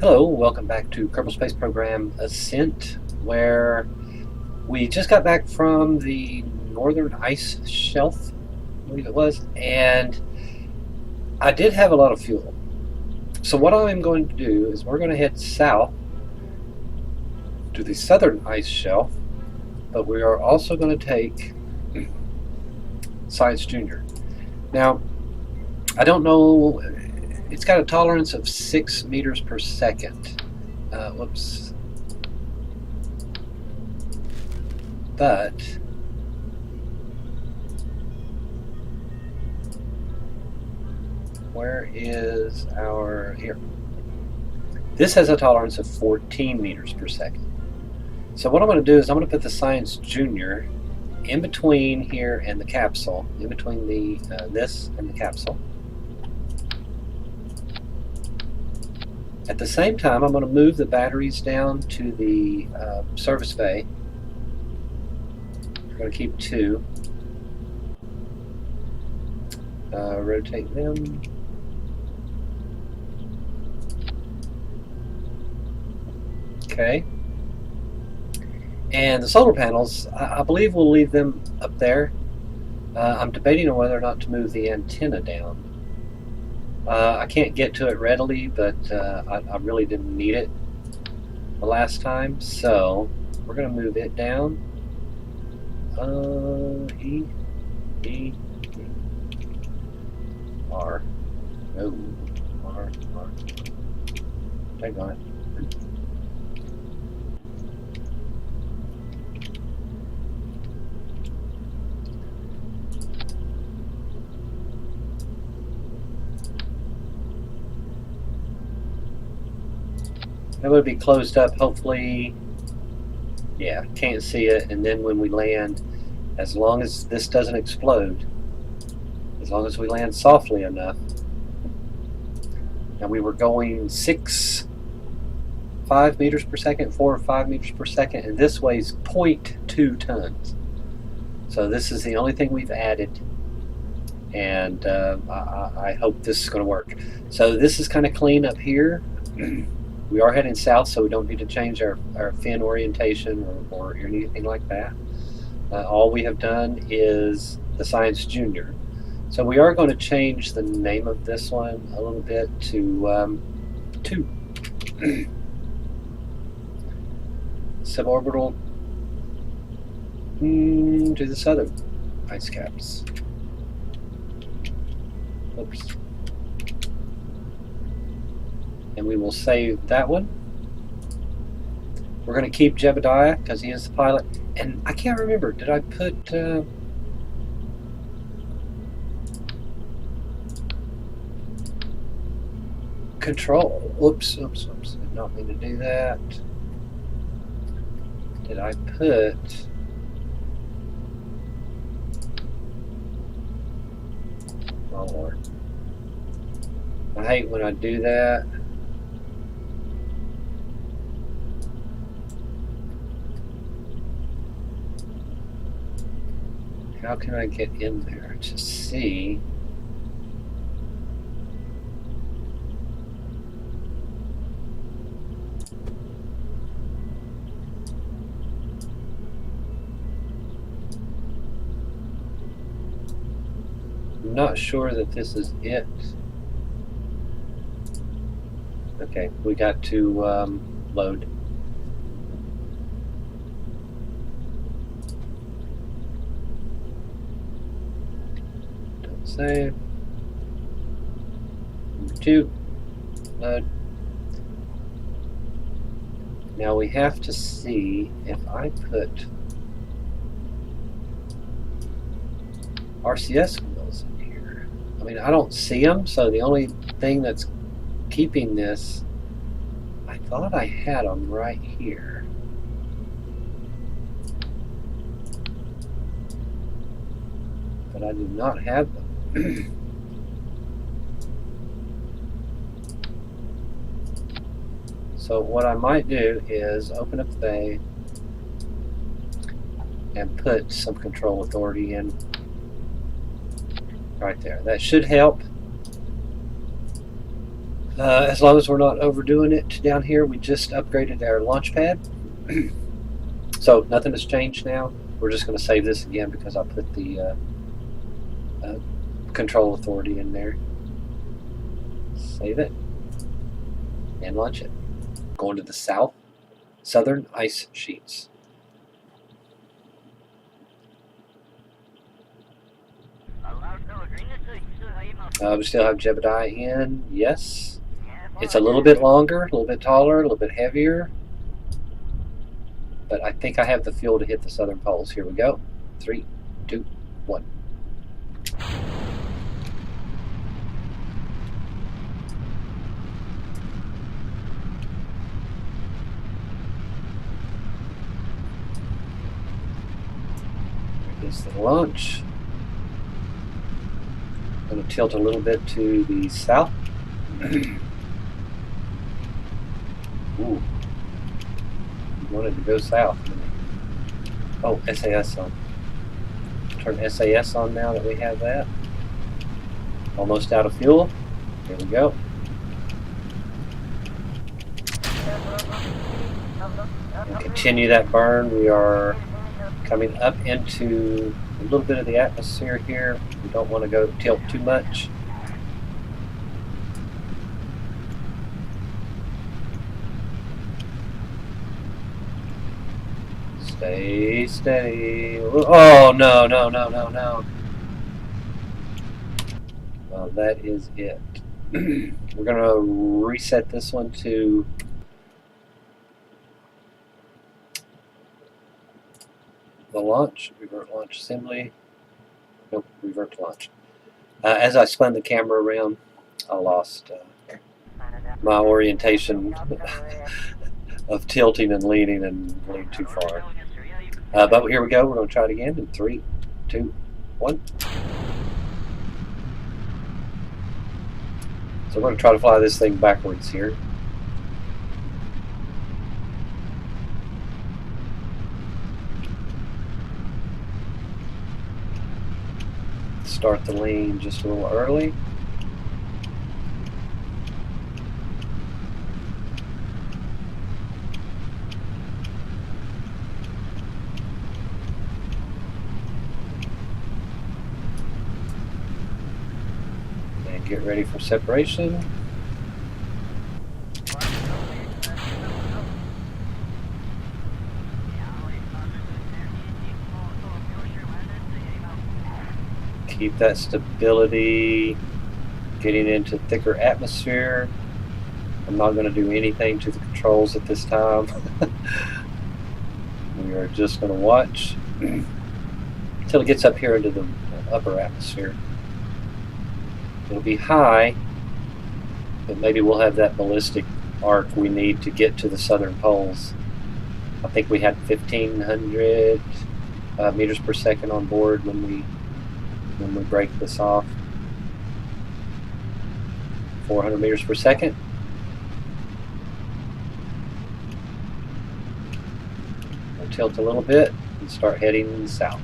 Hello, welcome back to Kerbal Space Program Ascent, where we just got back from the northern ice shelf, I believe it was, and I did have a lot of fuel. So what I'm going to do is we're going to head south to the southern ice shelf, but we are also going to take Science Junior. Now, I don't know, it's got a tolerance of 6 meters per second. Whoops. But where is our, here. This has a tolerance of 14 meters per second. So what I'm going to do is I'm going to put the Science Junior in between here and the capsule, in between the this and the capsule. At the same time, I'm going to move the batteries down to the service bay. We're going to keep 2. Rotate them. Okay. And the solar panels, I believe we'll leave them up there. I'm debating on whether or not to move the antenna down. I can't get to it readily, but I really didn't need it the last time, so we're going to move it down. E, R. No, R. Dang on it. That would be closed up, hopefully. Yeah, can't see it. And then when we land, as long as this doesn't explode, as long as we land softly enough. And we were going 5 meters per second, 4 or 5 meters per second, and this weighs 0.2 tons. So this is the only thing we've added, and I hope this is going to work. So this is kind of clean up here. We are heading south, so we don't need to change our fin orientation or anything like that. All we have done is the Science Junior. So we are going to change the name of this one a little bit to 2. Suborbital to the southern ice caps. Oops. And we will save that one. We're going to keep Jebediah because he is the pilot. And I can't remember, did I put control? Oops. Did not mean to do that. Did I put oh Lord. I hate when I do that. How can I get in there to see? I'm not sure that this is it. Okay, we got to load. Don't save. Number 2, load. Now we have to see if I put RCS wheels in here. I mean, I don't see them, so the only thing that's keeping this, I thought I had them right here. But I do not have them. So what I might do is open up the bay and put some control authority in right there. That should help. As long as we're not overdoing it down here, we just upgraded our launch pad. So nothing has changed now. We're just going to save this again because I put the control authority in there. Save it and launch it. Going to the southern ice sheets. We still have Jebediah in. Yes. It's a little bit longer, a little bit taller, a little bit heavier. But I think I have the fuel to hit the southern poles. Here we go. 3, 2, 1. There's the launch. I'm going to tilt a little bit to the south. Ooh. Wanted to go south. Oh, SAS on. Turn SAS on now that we have that. Almost out of fuel. Here we go. And continue that burn. We are coming up into a little bit of the atmosphere here. We don't want to go tilt too much. Stay steady. Oh, no, no, no, no, no. Well, that is it. We're going to reset this one to the launch. Revert launch assembly. Nope, revert to launch. As I spun the camera around, I lost my orientation of tilting and leaning and leaning too far. But here we go. We're going to try it again in 3, 2, 1. So we're going to try to fly this thing backwards here. Start the lean just a little early. Get ready for separation. Keep that stability, getting into thicker atmosphere. I'm not going to do anything to the controls at this time. We are just going to watch until it gets up here into the upper atmosphere. It'll be high, but maybe we'll have that ballistic arc we need to get to the southern poles. I think we had 1,500 meters per second on board when we break this off. 400 meters per second. We'll tilt a little bit and start heading south.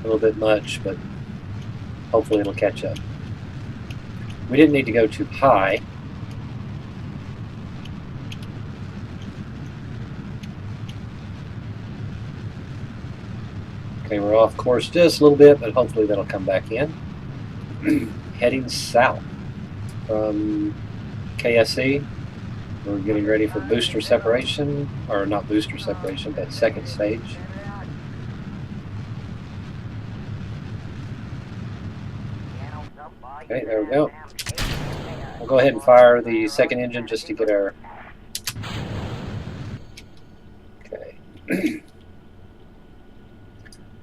A little bit much, but hopefully it'll catch up. We didn't need to go too high. Okay, we're off course just a little bit, but hopefully that'll come back in. Heading south from KSP. We're getting ready for booster separation, or not booster separation, but second stage. Okay, there we go. We'll go ahead and fire the second engine just to get our... Okay.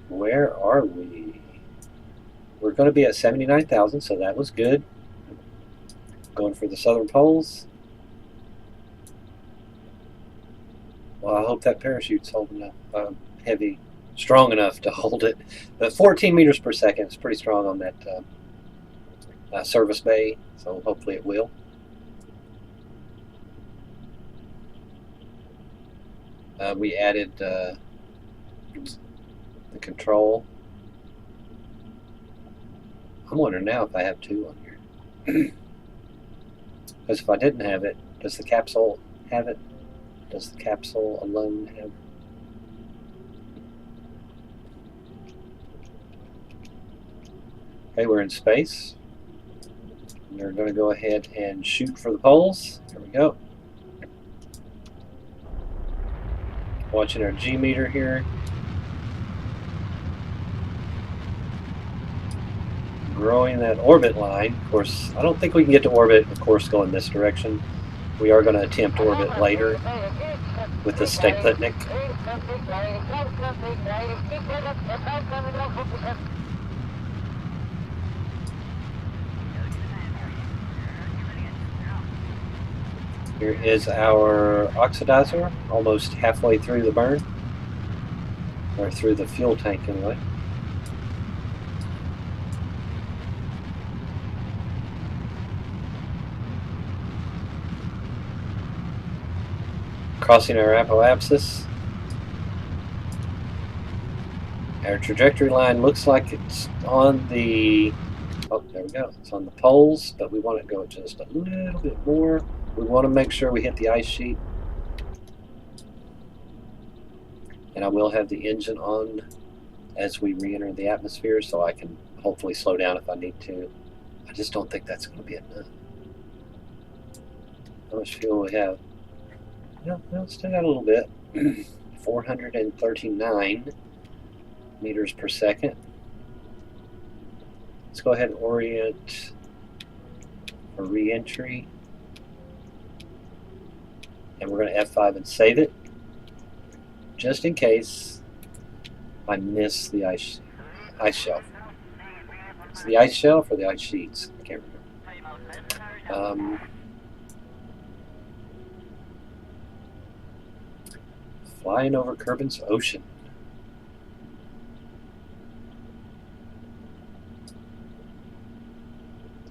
Where are we? We're going to be at 79,000, so that was good. Going for the southern poles. Well, I hope that parachute's holding up heavy, strong enough to hold it. But 14 meters per second is pretty strong on that service bay, so hopefully it will. We added the control. I'm wondering now if I have 2 on here. Because if I didn't have it, does the capsule have it? Does the capsule alone have it? Okay, we're in space. We're going to go ahead and shoot for the poles. Here we go. Watching our G meter here. Growing that orbit line. Of course, I don't think we can get to orbit, of course, going this direction. We are going to attempt orbit later with the Stapletnik. Here is our oxidizer, almost halfway through the burn, or through the fuel tank anyway. Crossing our apoapsis. Our trajectory line looks like it's on the, oh, there we go, it's on the poles, but we want to go just a little bit more. We want to make sure we hit the ice sheet. And I will have the engine on as we re-enter the atmosphere, so I can hopefully slow down if I need to. I just don't think that's going to be enough. How much fuel we have? No, still got a little bit. 439 meters per second. Let's go ahead and orient for re-entry. And we're going to F5 and save it, just in case I miss the ice shelf. It's the ice shelf or the ice sheets? I can't remember. Flying over Kerbin's Ocean.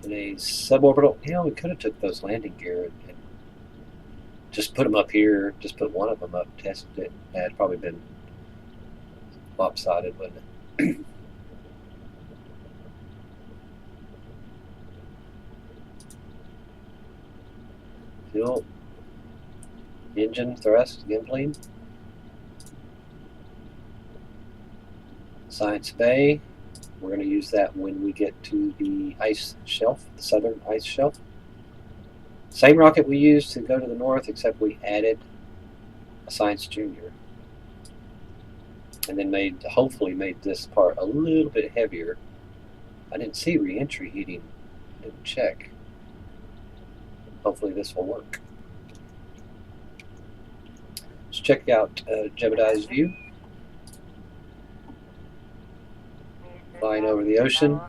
In a suborbital, we could have took those landing gear and just put them up here, just put one of them up, tested it. That'd probably been lopsided, wouldn't it? Fuel, engine thrust, again, please. Science Bay. We're going to use that when we get to the ice shelf, the southern ice shelf. Same rocket we used to go to the north, except we added a Science Junior. And then hopefully made this part a little bit heavier. I didn't see re-entry heating. Didn't check. Hopefully this will work. Let's check out Jebediah's view. Flying over the ocean.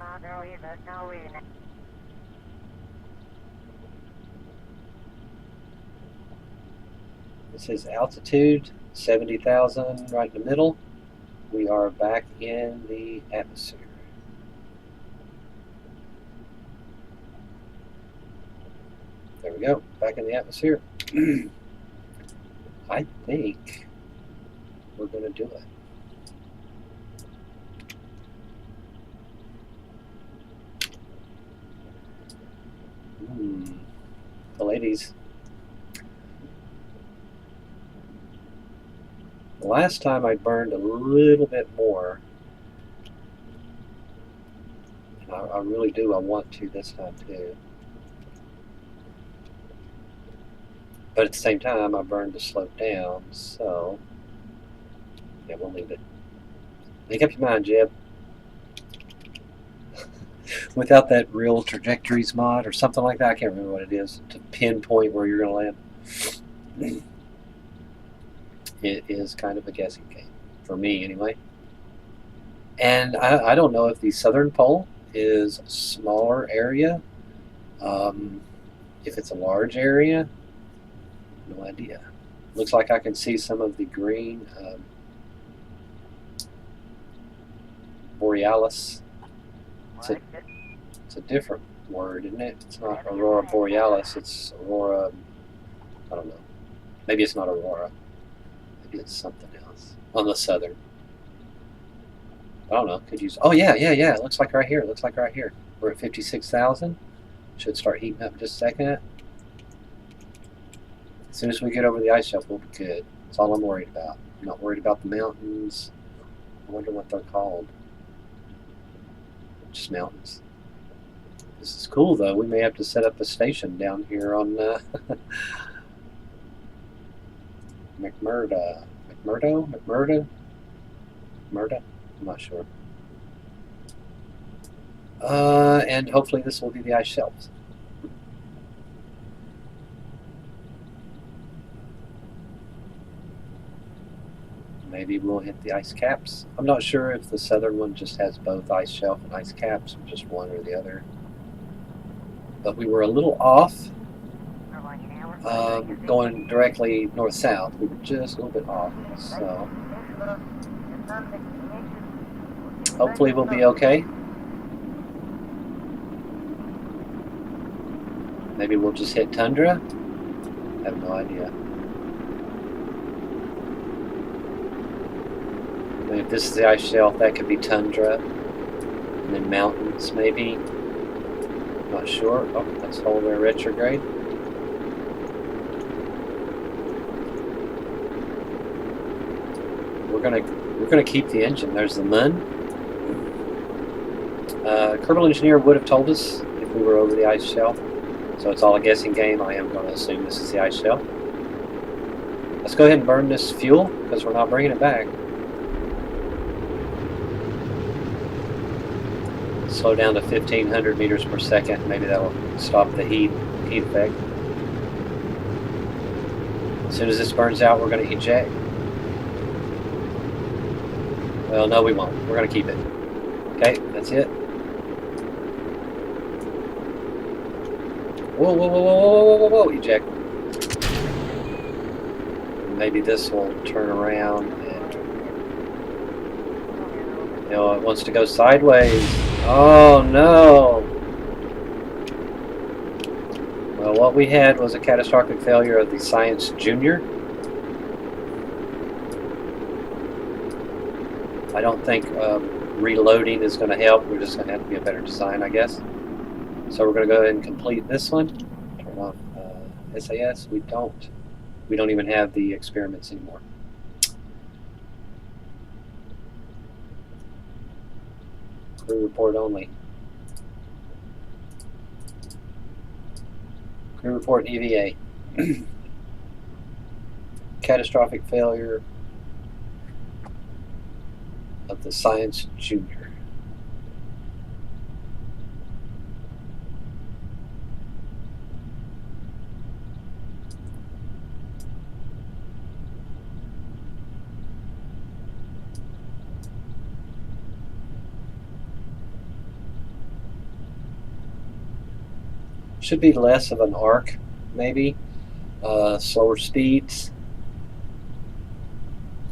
This is altitude, 70,000 right in the middle. We are back in the atmosphere. There we go, back in the atmosphere. I think we're going to do it. The ladies. The last time I burned a little bit more. And I really do. I want to this time too. But at the same time, I burned to slow down. So, yeah, we'll leave it. Make up your mind, Jeb. Without that real trajectories mod or something like that, I can't remember what it is, to pinpoint where you're going to land. It is kind of a guessing game, for me anyway. And I don't know if the southern pole is a smaller area. If it's a large area, no idea. Looks like I can see some of the green borealis. It's a different word, isn't it? It's not aurora borealis, it's aurora, I don't know. Maybe it's not aurora. Maybe it's something else on the southern. I don't know. Could use. Oh yeah. It looks like right here. It looks like right here. We're at 56,000. Should start heating up in just a second. As soon as we get over the ice shelf, we'll be good. That's all I'm worried about. I'm not worried about the mountains. I wonder what they're called. Just mountains. This is cool though. We may have to set up a station down here on McMurdo. I'm not sure. And hopefully this will be the ice shelves. Maybe we'll hit the ice caps. I'm not sure if the southern one just has both ice shelf and ice caps, or just one or the other. But we were a little off going directly north-south. We were just a little bit off. So hopefully we'll be okay. Maybe we'll just hit tundra. I have no idea. I mean, if this is the ice shelf, that could be tundra. And then mountains, maybe. Not sure. Oh, that's whole there retrograde. We're gonna keep the engine. There's the moon. Kerbal Engineer would have told us if we were over the ice shelf. So it's all a guessing game. I am going to assume this is the ice shelf. Let's go ahead and burn this fuel because we're not bringing it back. Slow down to 1,500 meters per second. Maybe that'll stop the heat effect. As soon as this burns out, we're going to eject. Well, no, we won't. We're going to keep it. Okay, that's it. Whoa, eject. Maybe this will turn around and, you know, it wants to go sideways. Oh no! Well, what we had was a catastrophic failure of the Science Junior. I don't think reloading is going to help. We're just going to have to be a better design, I guess. So we're going to go ahead and complete this one. Turn off SAS. We don't even have the experiments anymore. Crew report only. Crew report EVA. Catastrophic failure of the Science Junior. Should be less of an arc, maybe. Slower speeds.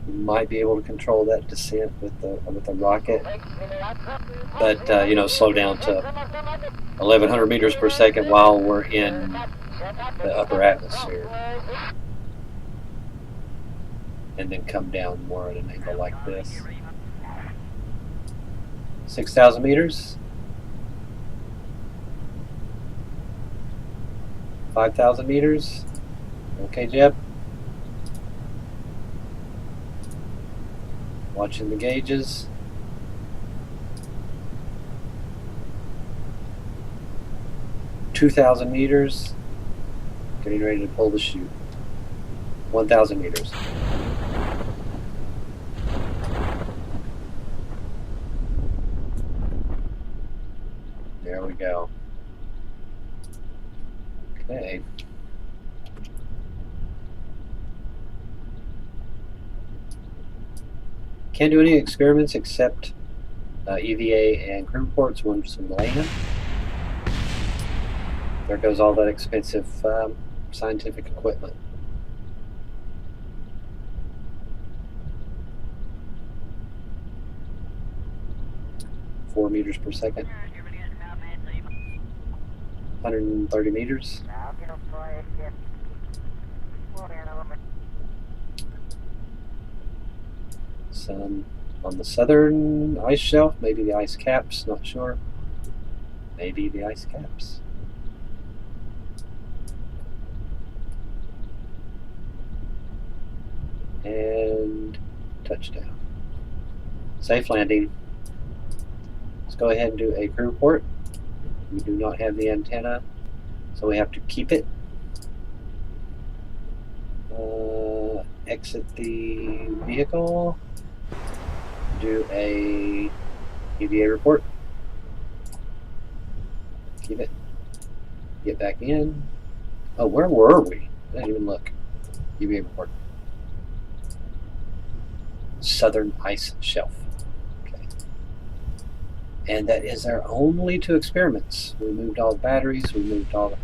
We might be able to control that descent with the rocket, but you know, slow down to 1,100 meters per second while we're in the upper atmosphere, and then come down more at an angle like this. 6,000 meters. 5,000 meters. Okay, Jeb. Watching the gauges. 2,000 meters. Getting ready to pull the chute. 1,000 meters. There we go. Okay. Can't do any experiments except EVA and crew reports once in land. There goes all that expensive scientific equipment. Four meters per second. 130 meters. . Some on the southern ice shelf, maybe the ice caps, not sure. Maybe the ice caps. And touchdown. Safe landing. Let's go ahead and do a crew report. We do not have the antenna, so we have to keep it. Exit the vehicle. Do a EVA report. Keep it. Get back in. Oh, where were we? I didn't even look. EVA report. Southern ice shelf. Okay. And that is our only 2 experiments. We moved all the batteries. We moved all the...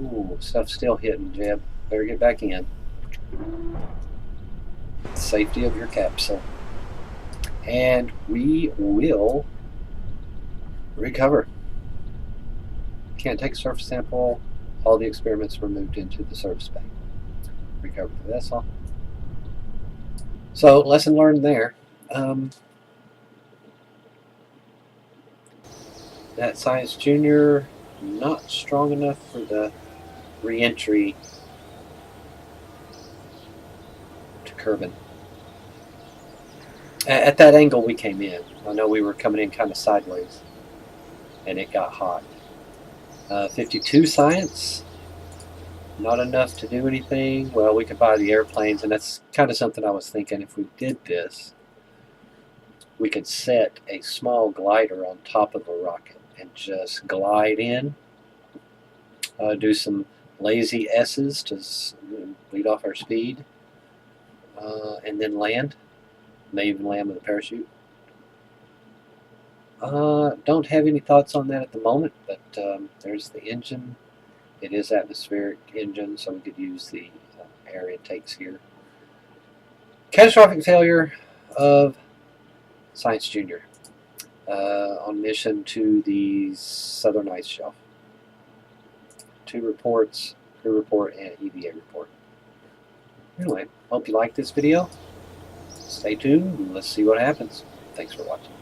Ooh, stuff's still hitting, Jeb. Better get back in. Safety of your capsule. And we will recover. Can't take a surface sample. All the experiments were moved into the service bay. Recover the vessel. So, lesson learned there. That Science Junior, not strong enough for the re-entry to Kerbin. At that angle we came in. I know we were coming in kind of sideways, and it got hot. 52 science, not enough to do anything. Well, we could buy the airplanes, and that's kind of something I was thinking. If we did this, we could set a small glider on top of the rocket and just glide in, do some lazy S's to lead off our speed, and then land. May even land with a parachute. Don't have any thoughts on that at the moment, but there's the engine. It is atmospheric engine, so we could use the air intakes here. Catastrophic failure of Science Junior on mission to the southern ice shelf. 2 reports, crew report, and EVA report. Anyway, hope you liked this video. Stay tuned and let's see what happens. Thanks for watching.